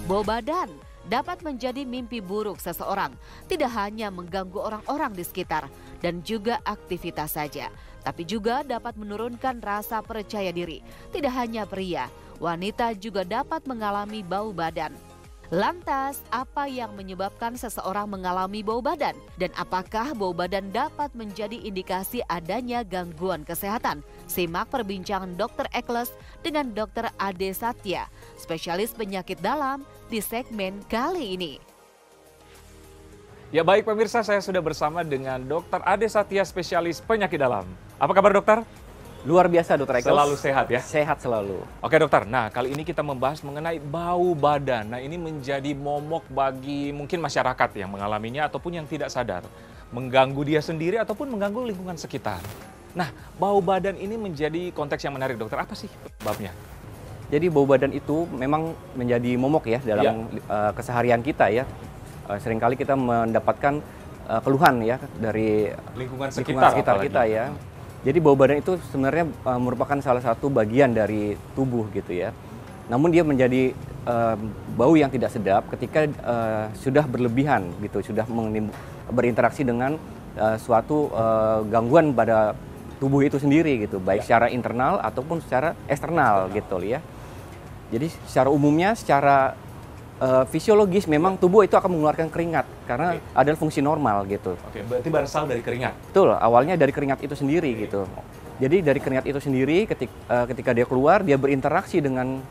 Bau badan dapat menjadi mimpi buruk seseorang, tidak hanya mengganggu orang-orang di sekitar dan juga aktivitas saja, tapi juga dapat menurunkan rasa percaya diri. Tidak hanya pria, wanita juga dapat mengalami bau badan. Lantas, apa yang menyebabkan seseorang mengalami bau badan? Dan apakah bau badan dapat menjadi indikasi adanya gangguan kesehatan? Simak perbincangan Dr. Ekles dengan Dr. Ade Satya, spesialis penyakit dalam di segmen kali ini. Ya baik pemirsa, saya sudah bersama dengan Dr. Ade Satya, spesialis penyakit dalam. Apa kabar dokter? Luar biasa Dr. Ekles. Selalu sehat ya? Sehat selalu. Oke dokter, nah kali ini kita membahas mengenai bau badan. Nah ini menjadi momok bagi mungkin masyarakat yang mengalaminya ataupun yang tidak sadar. Mengganggu dia sendiri ataupun mengganggu lingkungan sekitar. Nah bau badan ini menjadi konteks yang menarik dokter, apa sih babnya? Jadi bau badan itu memang menjadi momok ya dalam keseharian kita ya. Seringkali kita mendapatkan keluhan ya dari lingkungan sekitar kita ya. Jadi bau badan itu sebenarnya merupakan salah satu bagian dari tubuh gitu ya. Namun dia menjadi bau yang tidak sedap ketika sudah berlebihan gitu, sudah berinteraksi dengan suatu gangguan pada tubuh itu sendiri gitu, baik secara internal ataupun secara eksternal gitu ya. Jadi secara umumnya, secara fisiologis memang tubuh itu akan mengeluarkan keringat karena adalah fungsi normal gitu. Oke, berarti berasal dari keringat? Betul, awalnya dari keringat itu sendiri gitu. Jadi dari keringat itu sendiri ketika dia keluar, dia berinteraksi dengan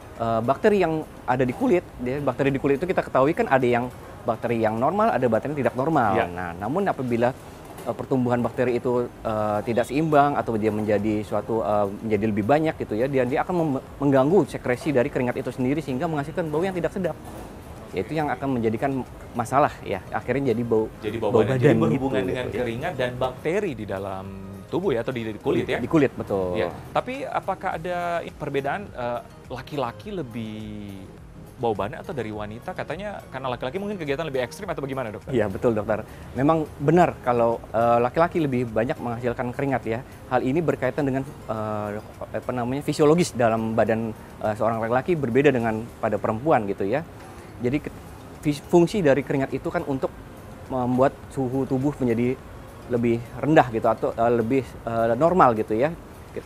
bakteri yang ada di kulit. Bakteri di kulit itu kita ketahui kan ada yang bakteri yang normal, ada bakteri yang tidak normal. Ya. Nah, namun apabila pertumbuhan bakteri itu tidak seimbang atau dia menjadi menjadi lebih banyak gitu ya, dia akan mengganggu sekresi dari keringat itu sendiri sehingga menghasilkan bau yang tidak sedap. Itu yang akan menjadikan masalah ya, akhirnya jadi bau badan. Jadi berhubungan gitu, dengan gitu, keringat dan bakteri di dalam tubuh ya, atau di kulit ya? Di kulit, betul. Ya. Tapi apakah ada perbedaan laki-laki lebih bau badan atau dari wanita? Katanya karena laki-laki mungkin kegiatan lebih ekstrim atau bagaimana dokter? Iya betul dokter. Memang benar kalau laki-laki lebih banyak menghasilkan keringat ya. Hal ini berkaitan dengan fisiologis dalam badan seorang laki-laki berbeda dengan pada perempuan gitu ya. Jadi fungsi dari keringat itu kan untuk membuat suhu tubuh menjadi lebih rendah gitu atau lebih normal gitu ya.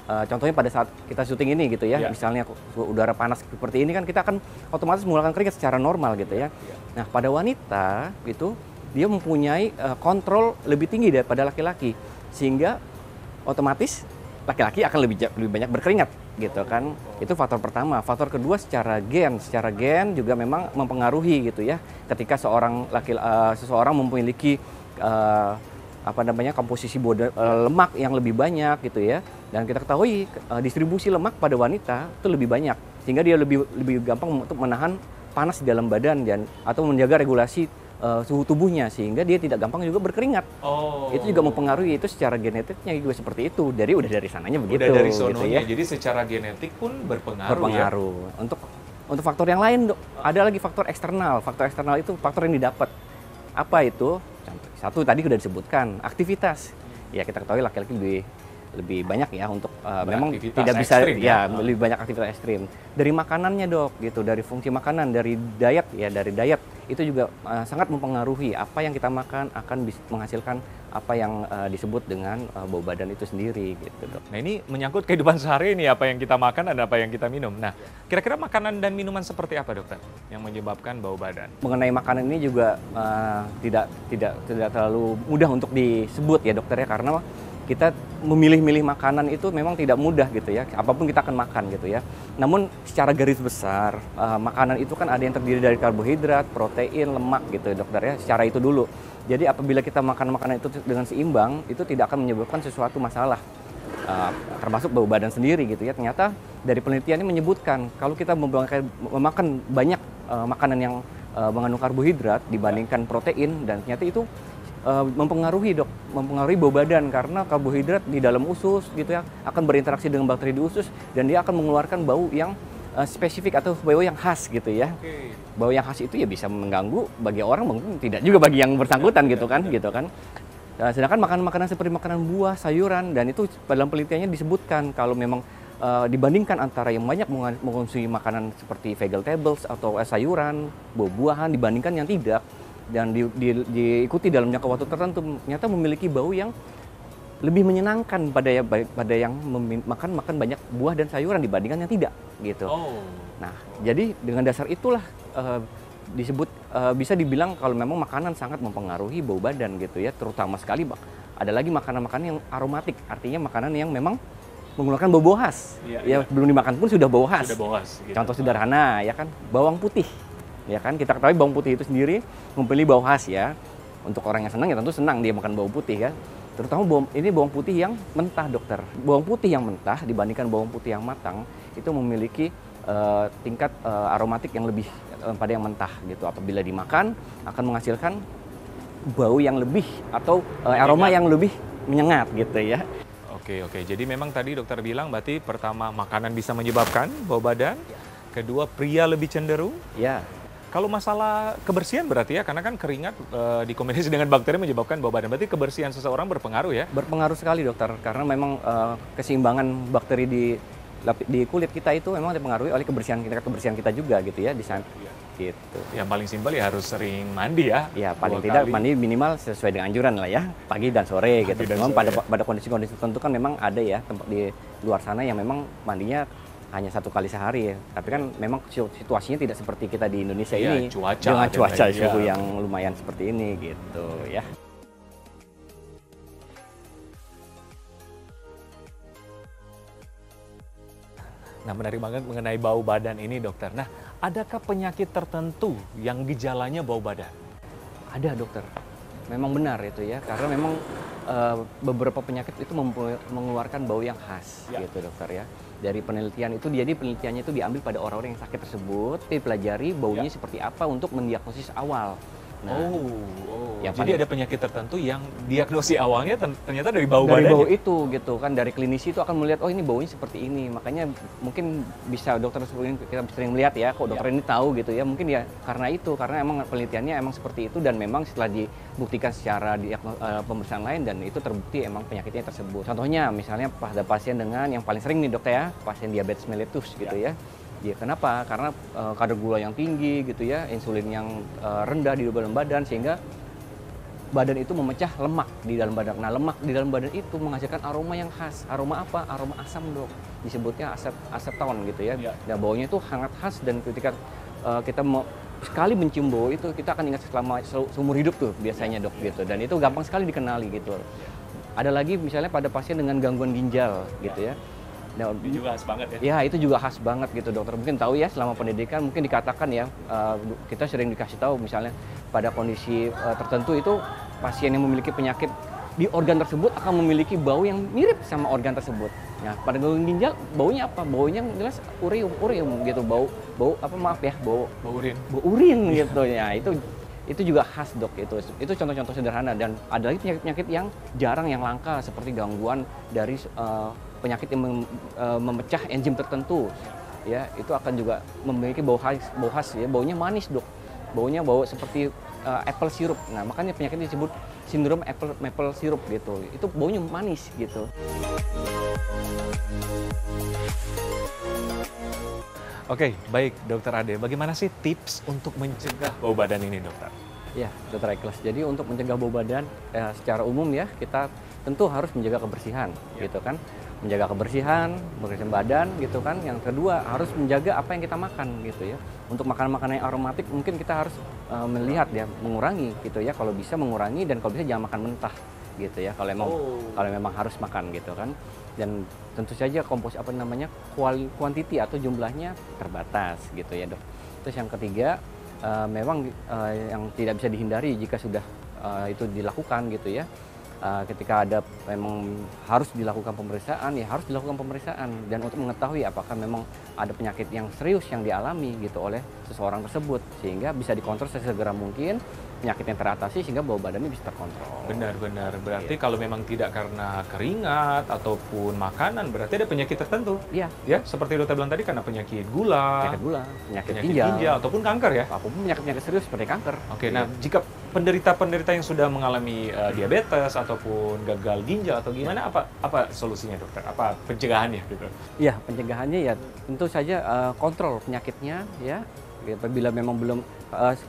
Contohnya pada saat kita syuting ini gitu ya, misalnya udara panas seperti ini kan kita akan otomatis mengeluarkan keringat secara normal gitu ya. Nah pada wanita itu dia mempunyai kontrol lebih tinggi daripada laki-laki sehingga otomatis laki-laki akan lebih banyak berkeringat gitu kan. Itu faktor pertama. Faktor kedua secara gen juga memang mempengaruhi gitu ya. Ketika seseorang memiliki komposisi lemak yang lebih banyak gitu ya. Dan kita ketahui distribusi lemak pada wanita itu lebih banyak sehingga dia lebih gampang untuk menahan panas di dalam badan atau menjaga regulasi suhu tubuhnya sehingga dia tidak gampang juga berkeringat. Itu juga mempengaruhi, itu secara genetiknya juga seperti itu. Jadi udah dari sananya begitu. Udah dari sononya, gitu ya. jadi secara genetik pun berpengaruh. Ya? Untuk faktor yang lain ada lagi faktor eksternal. Faktor eksternal itu faktor yang didapat. Apa itu? Satu tadi sudah disebutkan, aktivitas. Ya kita ketahui laki-laki lebih banyak ya untuk memang tidak bisa ekstrim, lebih banyak aktivitas ekstrim. Dari makanannya dok, gitu, dari fungsi makanan, dari diet itu juga sangat mempengaruhi apa yang kita makan akan menghasilkan apa yang disebut dengan bau badan itu sendiri gitu dok. Nah ini menyangkut kehidupan sehari ini, apa yang kita makan dan apa yang kita minum. Nah kira-kira makanan dan minuman seperti apa dokter yang menyebabkan bau badan? Mengenai makanan ini juga tidak terlalu mudah untuk disebut ya dokter ya, karena kita memilih-milih makanan itu memang tidak mudah gitu ya, apapun kita akan makan gitu ya. Namun secara garis besar makanan itu kan ada yang terdiri dari karbohidrat, protein, lemak gitu ya dokter ya, secara itu dulu. Jadi apabila kita makan makanan itu dengan seimbang, itu tidak akan menyebabkan sesuatu masalah, termasuk bau badan sendiri gitu ya. Ternyata dari penelitian ini menyebutkan kalau kita memakan banyak makanan yang mengandung karbohidrat dibandingkan protein, dan ternyata itu mempengaruhi bau badan karena karbohidrat di dalam usus gitu ya akan berinteraksi dengan bakteri di usus dan dia akan mengeluarkan bau yang spesifik atau bau yang khas gitu ya. Bau yang khas itu ya bisa mengganggu bagi orang, mungkin tidak juga bagi yang bersangkutan gitu kan. Sedangkan makanan-makanan seperti makanan buah, sayuran, dan itu dalam penelitiannya disebutkan kalau memang dibandingkan antara yang banyak mengonsumsi makanan seperti vegetables atau sayuran, buah-buahan dibandingkan yang tidak, dan diikuti dalam jangka waktu tertentu, ternyata memiliki bau yang lebih menyenangkan pada yang makan banyak buah dan sayuran dibandingkan yang tidak gitu. Nah, jadi dengan dasar itulah disebut bisa dibilang kalau memang makanan sangat mempengaruhi bau badan gitu ya, terutama sekali ada lagi makanan-makanan yang aromatik, artinya makanan yang memang menggunakan bau khas. Ya, belum dimakan pun sudah bau khas. Gitu. Contoh sederhana ya kan, bawang putih. Ya kan, kita ketahui bawang putih itu sendiri memiliki bau khas ya. Untuk orang yang senang ya tentu senang dia makan bawang putih kan. Terutama bawang putih yang mentah, dokter. Bawang putih yang mentah dibandingkan bawang putih yang matang itu memiliki tingkat aromatik yang lebih pada yang mentah gitu. Apabila dimakan akan menghasilkan bau yang lebih atau aroma yang lebih menyengat gitu ya. Oke. Jadi memang tadi dokter bilang berarti pertama makanan bisa menyebabkan bau badan. Kedua, pria lebih cenderung. Ya. Kalau masalah kebersihan berarti ya, karena kan keringat dikombinasi dengan bakteri menyebabkan bau badan. Berarti kebersihan seseorang berpengaruh ya? Berpengaruh sekali, dokter. Karena memang keseimbangan bakteri di kulit kita itu memang dipengaruhi oleh kebersihan kita juga gitu ya di sana. Gitu. Yang paling simpel ya harus sering mandi ya. Ya, paling tidak mandi minimal sesuai dengan anjuran lah ya, pagi dan sore gitu. Memang pada kondisi-kondisi tertentu kan memang ada ya tempat di luar sana yang memang mandinya hanya 1 kali sehari ya. Tapi kan memang situasinya tidak seperti kita di Indonesia ini. Dengan cuaca suhu yang lumayan seperti ini gitu ya. Nah, menarik banget mengenai bau badan ini, dokter. Nah, adakah penyakit tertentu yang gejalanya bau badan? Ada, dokter. Memang benar itu ya, karena memang beberapa penyakit itu mengeluarkan bau yang khas gitu, dokter ya. Dari penelitian itu, jadi penelitiannya itu diambil pada orang-orang yang sakit tersebut, dipelajari baunya seperti apa untuk mendiagnosis awal. Nah, jadi ada penyakit tertentu yang diagnosis awalnya ternyata dari bau badan. Dari bau itu gitu kan, dari klinisi itu akan melihat oh ini baunya seperti ini. Makanya mungkin bisa dokter kita sering melihat ya, kok dokter ini tahu gitu ya. Mungkin ya karena itu, karena emang penelitiannya emang seperti itu dan memang setelah dibuktikan secara pemeriksaan lain dan itu terbukti emang penyakitnya tersebut. Contohnya misalnya pada pasien dengan yang paling sering nih dokter ya, pasien diabetes mellitus gitu ya. Ya, kenapa? Karena kadar gula yang tinggi gitu ya, insulin yang rendah di dalam badan sehingga badan itu memecah lemak di dalam badan. Nah, lemak di dalam badan itu menghasilkan aroma yang khas. Aroma apa? Aroma asam, dok. Disebutnya aseton gitu ya. Dan baunya itu sangat khas dan ketika kita mau sekali mencium bau itu kita akan ingat selama seumur hidup tuh biasanya, dok gitu. Dan itu gampang sekali dikenali gitu. Ada lagi misalnya pada pasien dengan gangguan ginjal gitu ya. Nah, itu juga khas banget ya? Ya, itu juga khas banget gitu, dokter. Mungkin tahu ya, selama pendidikan mungkin dikatakan ya, kita sering dikasih tahu misalnya pada kondisi tertentu itu pasien yang memiliki penyakit di organ tersebut akan memiliki bau yang mirip sama organ tersebut. Nah, pada gangguan ginjal baunya apa? Baunya jelas urium gitu, bau urin gitu ya. Itu juga khas, dok. Itu contoh-contoh sederhana dan ada lagi penyakit-penyakit yang jarang, yang langka seperti gangguan dari penyakit yang memecah enzim tertentu ya, itu akan juga memiliki bau khas ya, baunya manis, dok. Baunya bau seperti apple syrup. Nah, makanya penyakit ini disebut sindrom maple syrup gitu. Itu baunya manis gitu. Oke, baik dokter Ade. Bagaimana sih tips untuk mencegah bau badan ini, dokter? Ya, dokter Ikhlas. Jadi untuk mencegah bau badan secara umum ya, kita tentu harus menjaga kebersihan gitu kan. Menjaga kebersihan badan gitu kan. Yang kedua harus menjaga apa yang kita makan gitu ya. Untuk makanan-makanan yang aromatik mungkin kita harus melihat ya, mengurangi gitu ya. Kalau bisa mengurangi dan kalau bisa jangan makan mentah gitu ya. Kalau memang harus makan gitu kan. Dan tentu saja kuantiti atau jumlahnya terbatas gitu ya, dok. Terus yang ketiga memang yang tidak bisa dihindari jika sudah itu dilakukan gitu ya. Ketika ada memang harus dilakukan pemeriksaan, ya harus dilakukan pemeriksaan dan untuk mengetahui apakah memang ada penyakit yang serius yang dialami gitu oleh seseorang tersebut sehingga bisa dikontrol sesegera mungkin penyakitnya teratasi sehingga bau badannya bisa terkontrol. Benar-benar. Berarti Iya. kalau memang tidak karena keringat ataupun makanan, berarti ada penyakit tertentu. Iya, Ya, seperti dokter bilang tadi karena penyakit gula, penyakit gula, penyakit penyakit ginjal, ginjal ataupun kanker ya. apapun penyakit-penyakit serius seperti kanker. Oke, nah jika penderita-penderita yang sudah mengalami diabetes ataupun gagal ginjal atau gimana, apa solusinya dokter? Apa pencegahannya gitu? Iya, pencegahannya ya tentu saja kontrol penyakitnya ya. Apabila memang belum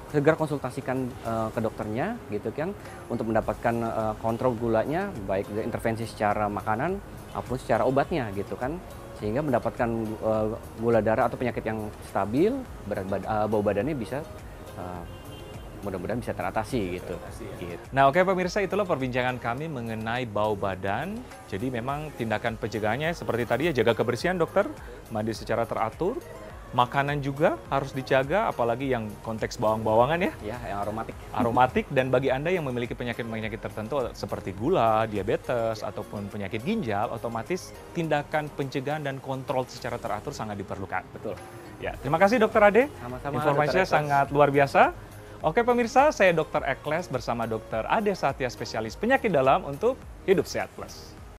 segera konsultasikan ke dokternya gitu kan untuk mendapatkan kontrol gulanya baik dari intervensi secara makanan maupun secara obatnya gitu kan sehingga mendapatkan gula darah atau penyakit yang stabil, bau badannya bisa mudah-mudahan bisa teratasi gitu. Gitu. Nah, oke pemirsa, itulah perbincangan kami mengenai bau badan. Jadi memang tindakan pencegahannya seperti tadi ya, jaga kebersihan dokter, mandi secara teratur, makanan juga harus dijaga, apalagi yang konteks bawang-bawangan ya, Ya, yang aromatik. aromatik, dan bagi Anda yang memiliki penyakit-penyakit tertentu seperti gula, diabetes, ataupun penyakit ginjal, otomatis tindakan pencegahan dan kontrol secara teratur sangat diperlukan. Betul. Ya, terima kasih Dokter Ade. Sama-sama, Informasinya Dr. Ekles. sangat luar biasa. Oke pemirsa, saya Dokter Ekles bersama Dokter Ade Satya, spesialis penyakit dalam untuk Hidup Sehat Plus.